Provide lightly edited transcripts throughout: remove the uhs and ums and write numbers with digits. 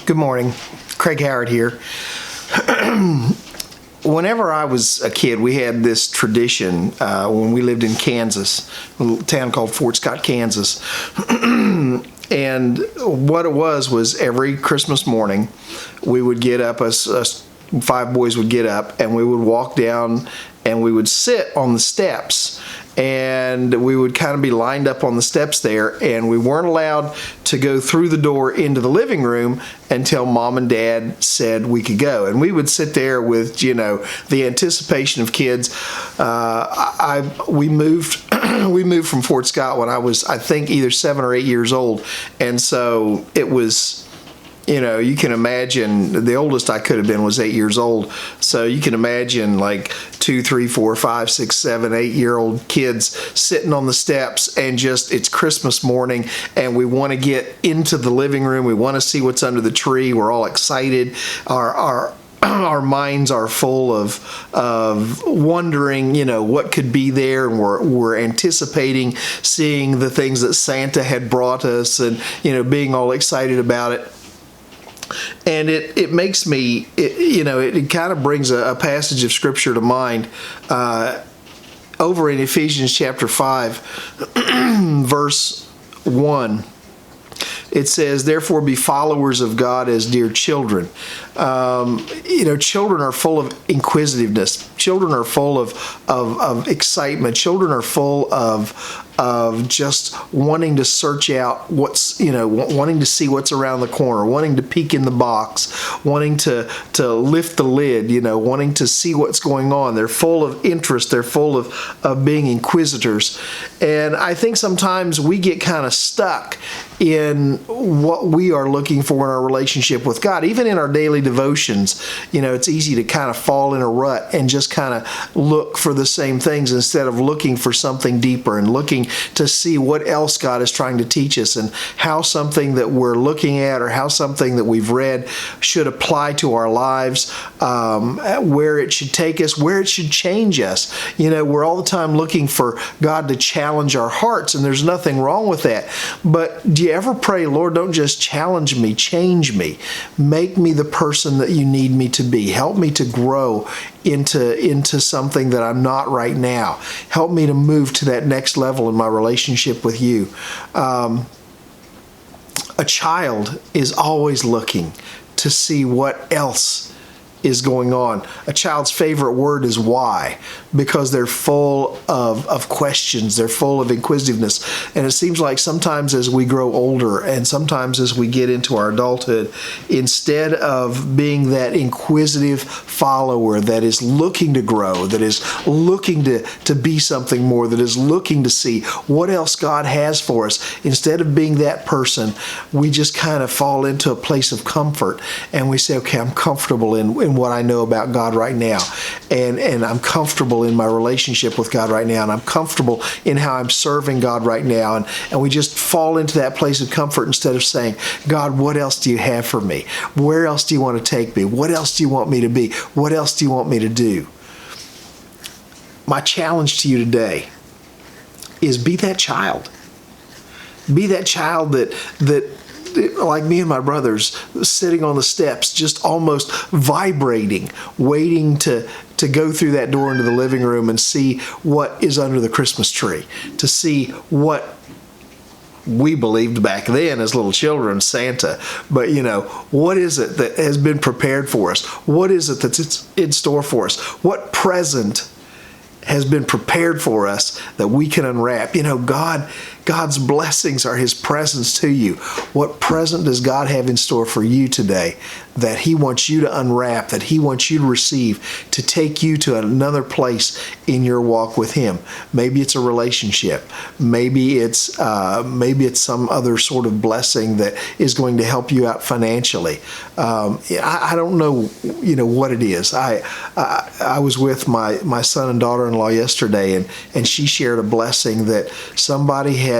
Good morning. Craig Howard here. Whenever I was a kid, we had this tradition when we lived in Kansas, a little town called Fort Scott, Kansas. And what it was every Christmas morning, we would get up, us five boys would get up, and we would walk down and we would sit on the steps. And we would kind of be lined up on the steps there, and we weren't allowed to go through the door into the living room until Mom and Dad said we could go. And we would sit there with, the anticipation of kids. We moved from Fort Scott when I was, I think, either 7 or 8 years old, and so it was. You can imagine the oldest I could have been was 8 years old. So you can imagine like 2, 3, 4, 5, 6, 7, 8-year-old kids sitting on the steps, and it's Christmas morning, and we want to get into the living room. We want to see what's under the tree. We're all excited. Our minds are full of wondering, what could be there, and we're anticipating seeing the things that Santa had brought us, and being all excited about it. And it makes me, it kind of brings a passage of Scripture to mind over in Ephesians chapter 5, verse 1. It says, "Therefore be followers of God as dear children." Children are full of inquisitiveness. Children are full of excitement. Children are full of just wanting to search out wanting to see what's around the corner, wanting to peek in the box, wanting to lift the lid, wanting to see what's going on. They're full of interest. They're full of being inquisitors. And I think sometimes we get kind of stuck in what we are looking for in our relationship with God. Even in our daily devotions, it's easy to kind of fall in a rut and just kind of look for the same things instead of looking for something deeper and looking to see what else God is trying to teach us, and how something that we're looking at or how something that we've read should apply to our lives, where it should take us, where it should change us. We're all the time looking for God to challenge our hearts, and there's nothing wrong with that. But do you ever pray, Lord, don't just challenge me, change me. Make me the person that you need me to be. Help me to grow into something that I'm not right now. Help me to move to that next level in my relationship with you. A child is always looking to see what else is going on. A child's favorite word is why, because they're full of questions. They're full of inquisitiveness. And it seems like sometimes as we grow older and sometimes as we get into our adulthood, instead of being that inquisitive follower that is looking to grow, that is looking to be something more, that is looking to see what else God has for us, instead of being that person, we just kind of fall into a place of comfort, and we say, okay, I'm comfortable in what I know about God right now, and I'm comfortable in my relationship with God right now, and I'm comfortable in how I'm serving God right now, and we just fall into that place of comfort instead of saying, God, what else do you have for me? Where else do you want to take me? What else do you want me to be? What else do you want me to do? My challenge to you today is be that child. Be that child that like me and my brothers, sitting on the steps, just almost vibrating, waiting to go through that door into the living room and see what is under the Christmas tree, to see what we believed back then as little children, Santa. But, what is it that has been prepared for us? What is it that's in store for us? What present has been prepared for us that we can unwrap? God's blessings are His presents to you. What present does God have in store for you today that He wants you to unwrap, that He wants you to receive, to take you to another place in your walk with Him? Maybe it's a relationship. Maybe it's some other sort of blessing that is going to help you out financially. I don't know, what it is. I was with my son and daughter-in-law yesterday, and she shared a blessing that somebody had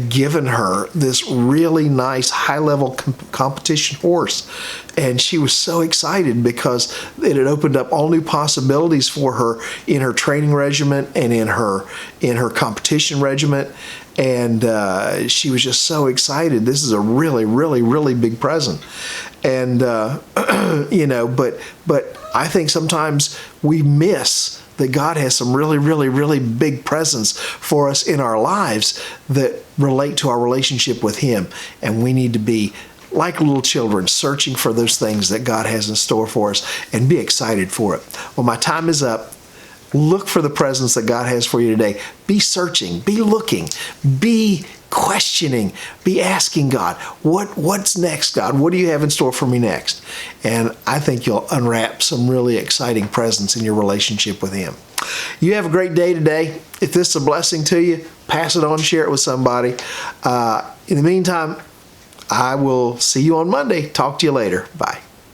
given her this really nice high-level competition horse, and she was so excited because it had opened up all new possibilities for her in her training regiment and in her competition regiment. And she was just so excited. This is a really, really, really big present. And, but I think sometimes we miss that God has some really, really, really big presents for us in our lives that relate to our relationship with Him. And we need to be like little children, searching for those things that God has in store for us and be excited for it. Well, my time is up. Look for the presents that God has for you today. Be searching, be looking, be questioning, be asking God, what's next, God? What do you have in store for me next? And I think you'll unwrap some really exciting presents in your relationship with Him. You have a great day today. If this is a blessing to you, pass it on, share it with somebody. In the meantime, I will see you on Monday. Talk to you later. Bye.